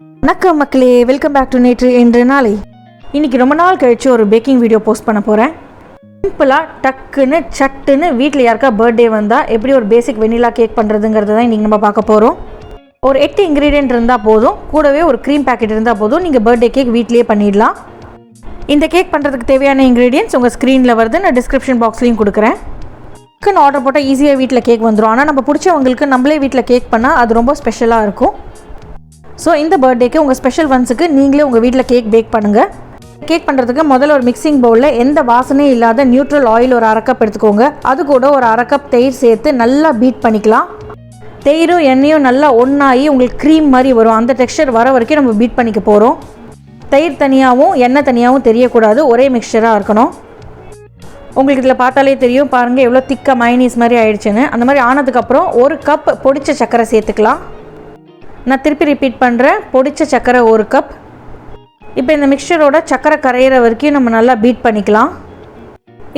வணக்கம் மக்களே, welcome back to நேற்று இன்று நாளை. இன்றைக்கி ரொம்ப நாள் கழிச்சு ஒரு பேக்கிங் வீடியோ போஸ்ட் பண்ண போகிறேன். சிம்பிளாக டக்குன்னு சட்டுன்னு வீட்டில் யாருக்கா பர்த்டே வந்தால் எப்படி ஒரு பேசிக் வெனிலா கேக் பண்ணுறதுங்கிறத தான் இன்றைக்கி நம்ம பார்க்க போகிறோம். ஒரு 8 இன்க்ரீடியன்ட் இருந்தால் போதும், கூடவே ஒரு க்ரீம் பேக்கெட் இருந்தால் போதும், நீங்கள் பர்த்டே கேக் வீட்லேயே பண்ணிடலாம். இந்த கேக் பண்ணுறதுக்கு தேவையான இன்க்ரீடியன்ட்ஸ் உங்கள் ஸ்க்ரீனில் வருது, நான் டிஸ்கிரிப்ஷன் பாக்ஸ்லையும் கொடுக்குறேன். டக்குன்னு ஆர்டர் போட்டால் ஈஸியாக வீட்டில் கேக் வந்துடும். ஆனால் நம்ம பிடிச்சவங்களுக்கு நம்மளே வீட்டில் கேக் பண்ணால் அது ரொம்ப ஸ்பெஷலாக இருக்கும். ஸோ இந்த பர்த்டேக்கு உங்கள் ஸ்பெஷல் ஒன்ஸுக்கு நீங்களே உங்கள் வீட்டில் கேக் பேக் பண்ணுங்கள். கேக் பண்ணுறதுக்கு முதல்ல ஒரு மிக்சிங் பவுலில் எந்த வாசனையும் இல்லாத நியூட்ரல் ஆயில் ஒரு 1/2 கப் எடுத்துக்கோங்க. அது கூட ஒரு 1/2 கப் தயிர் சேர்த்து நல்லா பீட் பண்ணிக்கலாம். தயிரும் எண்ணெயும் நல்லா ஒன்றாகி உங்களுக்கு க்ரீம் மாதிரி வரும். அந்த டெக்ஸ்சர் வர வரைக்கும் நம்ம பீட் பண்ணிக்க போகிறோம். தயிர் தனியாகவும் எண்ணெய் தனியாகவும் தெரியக்கூடாது, ஒரே மிக்சராக இருக்கணும். உங்களுக்கு இதில் பார்த்தாலே தெரியும், பாருங்கள் எவ்வளோ திக்காக மைனீஸ் மாதிரி ஆயிடுச்சுன்னு. அந்த மாதிரி ஆனதுக்கப்புறம் 1 கப் பொடிச்ச சர்க்கரை சேர்த்துக்கலாம். நான் திருப்பி ரிப்பீட் பண்ணுறேன், பொடிச்ச சர்க்கரை 1 கப். இப்போ இந்த மிக்சரோட சர்க்கரை கரையிற வரைக்கும் நம்ம நல்லா பீட் பண்ணிக்கலாம்.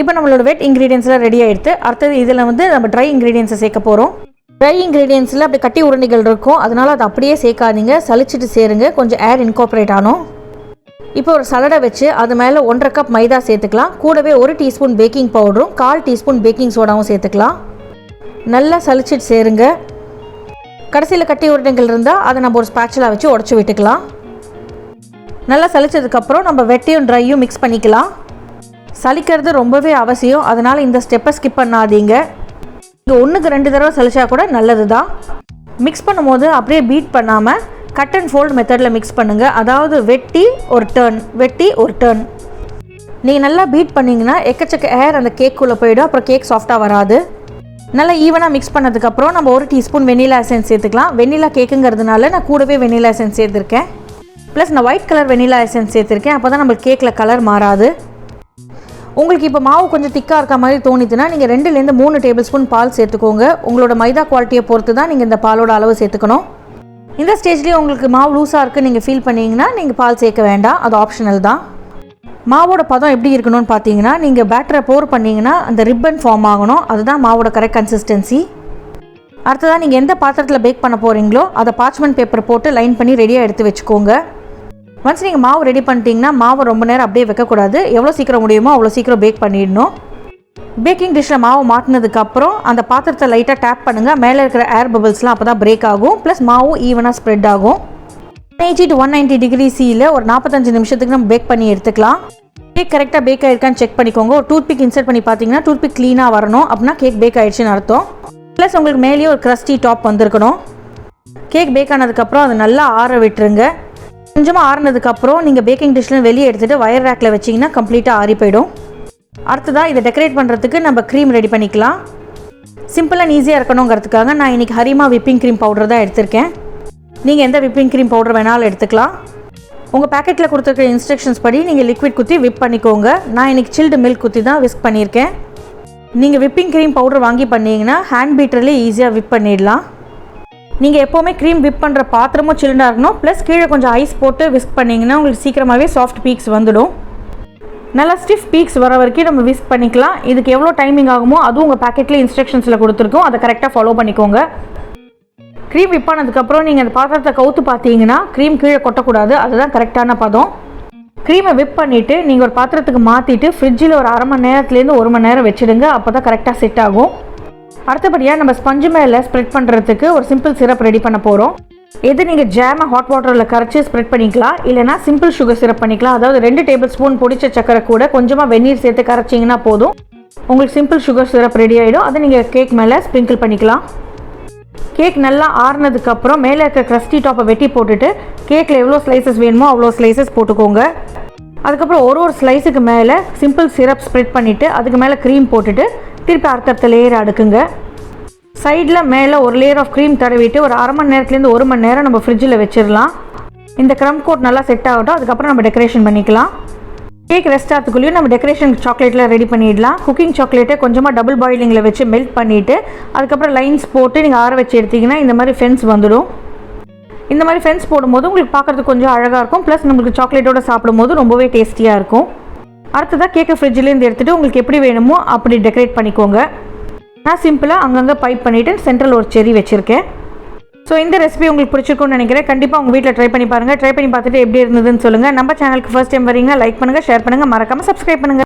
இப்போ நம்மளோட வெட் இன்க்ரீடியன்ஸ்லாம் ரெடி ஆகிடுது. அடுத்தது இதில் நம்ம ட்ரை இன்க்ரீடியன்ஸை சேர்க்க போகிறோம். ட்ரை இன்க்ரீடியன்ஸில் அப்படி கட்டி உருண்டைகள் இருக்கும், அதனால் அதை அப்படியே சேர்க்காதீங்க, சலிச்சிட்டு சேருங்க, கொஞ்சம் ஏர் இன்கார்பரேட் ஆனோம். இப்போ ஒரு சலடை வச்சு அது மேலே 1/2 கப் மைதா சேர்த்துக்கலாம். கூடவே 1 டீஸ்பூன் பேக்கிங் பவுடரும் 1/4 டீஸ்பூன் பேக்கிங் சோடாவும் சேர்த்துக்கலாம். நல்லா சலிச்சிட்டு சேருங்க. கடைசியில் கட்டி உருண்டைகள் இருந்தால் அதை நம்ம ஒரு ஸ்பேச்சுலா வச்சு உடச்சி விட்டுக்கலாம். நல்லா சலிச்சதுக்கப்புறம் நம்ம வெட்டையும் ட்ரையும் மிக்ஸ் பண்ணிக்கலாம். சலிக்கிறது ரொம்பவே அவசியம், அதனால் இந்த ஸ்டெப்பை ஸ்கிப் பண்ணாதீங்க. இது 1க்கு 2 தடவை சலிச்சா கூட நல்லது தான். மிக்ஸ் பண்ணும்போது அப்படியே பீட் பண்ணாமல் கட் அண்ட் ஃபோல்ட் மெத்தடில் மிக்ஸ் பண்ணுங்கள். அதாவது வெட்டி ஒரு டர்ன், வெட்டி ஒரு டர்ன். நீங்கள் நல்லா பீட் பண்ணிங்கன்னா எக்கச்சக்க ஏர் அந்த கேக்குள்ளே போயிடும், அப்புறம் கேக் சாஃப்டாக வராது. நல்லா ஈவனாக மிக்ஸ் பண்ணதுக்கப்புறம் நம்ம 1 டீஸ்பூன் வெனிலா எசன்ஸ் சேர்த்துக்கலாம். வெனிலா கேக்குங்கிறதுனால நான் கூடவே வெனிலா எசன்ஸ் சேர்த்துருக்கேன். ப்ளஸ் நான் ஒயிட் கலர் வெனிலா எசன்ஸ் சேர்த்துருக்கேன், அப்போ தான் நம்மளுக்கு கேக்கில் கலர் மாறாது. உங்களுக்கு இப்போ மாவு கொஞ்சம் திக்காக இருக்க மாதிரி தோணிதுன்னா நீங்கள் 2லேருந்து 3 டேபிள் ஸ்பூன் பால் சேர்த்துக்கோங்க. உங்களோட மைதா குவாலிட்டியை பொறுத்து தான் நீங்கள் இந்த பாலோட அளவு சேர்த்துக்கணும். இந்த ஸ்டேஜ்லேயே உங்களுக்கு மாவு லூஸாக இருக்குது நீங்கள் ஃபீல் பண்ணிங்கன்னா நீங்கள் பால் சேர்க்க வேண்டாம், அது ஆப்ஷனல் தான். மாவோட பதம் எப்படி இருக்கணும்னு பார்த்தீங்கன்னா, நீங்கள் பேட்டரை போர் பண்ணிங்கன்னா அந்த ரிப்பன் ஃபார்ம் ஆகணும், அதுதான் மாவோட கரெக்ட் கன்சிஸ்டன்சி. அடுத்ததான் நீங்கள் எந்த பாத்திரத்தில் பேக் பண்ண போகிறீங்களோ அதை பார்ச்மெண்ட் பேப்பர் போட்டு லைன் பண்ணி ரெடியாக எடுத்து வச்சுக்கோங்க. ஒன்ஸ் நீங்கள் மாவு ரெடி பண்ணிட்டீங்கன்னா மாவை ரொம்ப நேரம் அப்படியே வைக்கக்கூடாது, எவ்வளோ சீக்கிரம் முடியுமோ அவ்வளோ சீக்கிரம் பேக் பண்ணிடணும். பேக்கிங் டிஷ்ஷில் மாவு மாட்டினதுக்கப்புறம் அந்த பாத்திரத்தை லைட்டாக டேப் பண்ணுங்கள். மேலே இருக்கிற ஏர் பபிள்ஸ்லாம் அப்போ தான் பிரேக் ஆகும், ப்ளஸ் மாவும் ஈவனாக ஸ்ப்ரெட் ஆகும். 180 to 190 டிகிரி சியில் ஒரு 45 நிமிஷத்துக்கு நம்ம பேக் பண்ணி எடுத்துக்கலாம். கேக் கரெக்டாக பேக் ஆகிருக்கான்னு செக் பண்ணிக்கோங்க. ஒரு டூத்பிக் இன்சர்ட் பண்ணி பார்த்தீங்கன்னா டூத்பிக் க்ளீனாக வரணும், அப்படின்னா கேக் பேக் ஆகிடுச்சின்னு அர்த்தம். ப்ளஸ் உங்களுக்கு மேலேயே ஒரு க்ரஸ்டி டாப் வந்திருக்கணும். கேக் பேக் ஆனதுக்கப்புறம் அதை நல்லா ஆற விட்டுருங்க. கொஞ்சமாக ஆறினதுக்கப்புறம் நீங்கள் பேக்கிங் டிஷ்ஷில் வெளியே எடுத்துகிட்டு வயர் ரேக்கில் வச்சிங்கன்னா கம்ப்ளீட்டாக ஆறி போயிடும். அடுத்ததாக இதை டெக்கரேட் பண்ணுறதுக்கு நம்ம க்ரீம் ரெடி பண்ணிக்கலாம். சிம்பிள் அண்ட் ஈஸியாக இருக்கணுங்கிறதுக்காக நான் இன்றைக்கி ஹரிமா விப்பிங் க்ரீம் பவுடர் தான் எடுத்திருக்கேன். நீங்கள் எந்த விப்பிங் க்ரீம் பவுடர் வேணாலும் எடுத்துக்கலாம். உங்கள் பேக்கெட்டில் கொடுத்துருக்க இன்ஸ்ட்ரக்ஷன்ஸ் படி நீங்கள் லிக்விட் குத்தி விப் பண்ணிக்கோங்க. நான் இன்றைக்கி சில்டு மில்க் குத்தி தான் விஸ்க் பண்ணியிருக்கேன். நீங்கள் விப்பிங் க்ரீம் பவுடர் வாங்கி பண்ணிங்கன்னா ஹேண்ட் பீட்டர்லேயே ஈஸியாக விப் பண்ணிடலாம். நீங்கள் எப்போவுமே க்ரீம் விப் பண்ணுற பாத்திரமும் சில்டாக இருக்கணும், ப்ளஸ் கீழே கொஞ்சம் ஐஸ் போட்டு விஸ்க் பண்ணிங்கன்னா உங்களுக்கு சீக்கிரமாகவே சாஃப்ட் பீக்ஸ் வந்துடும். நல்லா ஸ்டிஃப் பீக்ஸ் வர வரைக்கும் நம்ம விஸ்க் பண்ணிக்கலாம். இதுக்கு எவ்வளோ டைமிங் ஆகுமோ அதுவும் உங்கள் பேக்கெட்டில் இன்ஸ்ட்ரக்ஷன்ஸில் கொடுத்துருக்கோம், அதை கரெக்டாக ஃபாலோ பண்ணிக்கோங்க. க்ரீம் விப் பண்ணதுக்கப்புறம் நீங்கள் அந்த பாத்திரத்தை கவுத்து பார்த்தீங்கன்னா க்ரீம் கீழே கொட்டக்கூடாது, அதுதான் கரெக்டான பதம். க்ரீமை விப் பண்ணிவிட்டு நீங்கள் ஒரு பாத்திரத்துக்கு மாற்றிட்டு ஃப்ரிட்ஜில் ஒரு 1/2 மணி நேரத்துலேருந்து 1 மணி நேரம் வச்சுடுங்க, அப்போ தான் கரெக்டாக செட் ஆகும். அடுத்தபடியாக நம்ம ஸ்பஞ்சு மேலே ஸ்ப்ரெட் பண்ணுறதுக்கு ஒரு சிம்பிள் சிரப் ரெடி பண்ண போகிறோம். எது நீங்கள் ஜாமை ஹாட் வாட்டரில் கரைச்சி ஸ்ப்ரெட் பண்ணிக்கலாம், இல்லைனா சிம்பிள் சுகர் சிரப் பண்ணிக்கலாம். அதாவது 2 டேபிள் ஸ்பூன் பொடிச்ச சக்கரை கூட கொஞ்சமாக வெந்நீர் சேர்த்து கரைச்சிங்கன்னா போதும், உங்களுக்கு சிம்பிள் சுகர் சிரப் ரெடி ஆகிடும். அதை நீங்கள் கேக் மேலே ஸ்ப்ரிங்கிள் பண்ணிக்கலாம். கேக் நல்லா ஆறுனதுக்கப்புறம் மேலே இருக்கிற க்ரஸ்டி டாப்பை வெட்டி போட்டுட்டு கேக்கில் எவ்வளோ ஸ்லைசஸ் வேணுமோ அவ்வளோ ஸ்லைசஸ் போட்டுக்கோங்க. அதுக்கப்புறம் ஒரு ஸ்லைஸுக்கு மேலே சிம்பிள் சிரப் ஸ்ப்ரெட் பண்ணிவிட்டு அதுக்கு மேலே க்ரீம் போட்டுட்டு திருப்பி அடுத்த லேயர் அடுக்குங்க. சைடில் மேலே ஒரு லேயர் ஆஃப் க்ரீம் தடவிட்டு ஒரு 1/2 மணி நேரத்துலேருந்து 1 மணி நேரம் நம்ம ஃப்ரிட்ஜில் வச்சிடலாம். இந்த க்ரம் கோட் நல்லா செட் ஆகட்டும், அதுக்கப்புறம் நம்ம டெக்கரேஷன் பண்ணிக்கலாம். கேக் ரெஸ்ட் ஆகிறதுக்குள்ளேயும் நம்ம டெக்கரேஷன் சாக்லேட்டில் ரெடி பண்ணிடலாம். குக்கிங் சாக்லேட்டை கொஞ்சமாக டபுள் பாயிலிங்கில் வச்சு மெல்ட் பண்ணிவிட்டு அதுக்கப்புறம் லைன்ஸ் போட்டு நீங்கள் ஆற வச்சு எடுத்திங்கன்னா இந்த மாதிரி ஃபென்ஸ் வந்துடும். இந்த மாதிரி ஃபென்ஸ் போடும்போது உங்களுக்கு பார்க்குறதுக்கு கொஞ்சம் அழகாக இருக்கும், ப்ளஸ் நம்மளுக்கு சாக்லேட்டோடு சாப்பிடும்போது ரொம்பவே டேஸ்டியாக இருக்கும். அடுத்ததாக கேக்கை ஃப்ரிட்ஜிலேருந்து எடுத்துகிட்டு உங்களுக்கு எப்படி வேணுமோ அப்படி டெக்கரேட் பண்ணிக்கோங்க. நான் சிம்பிளாக அங்கங்கே பைப் பண்ணிவிட்டு சென்ட்ரல் ஒரு செரி வச்சுருக்கேன். ஸோ இந்த ரெசிபி உங்களுக்கு பிடிச்சிருக்கும்னு நினைக்கிறேன். கண்டிப்பாக உங்கள் வீட்டில் ட்ரை பண்ணி பாருங்கள். ட்ரை பண்ணி பார்த்துட்டு எப்படி இருந்ததுன்னு சொல்லுங்கள். நம்ம சேனலுக்கு ஃபர்ஸ்ட் டைம் வரீங்க, லைக் பண்ணுங்கள், ஷேர் பண்ணுங்கள், மறக்காமல் சப்ஸ்கிரைப் பண்ணுங்கள்.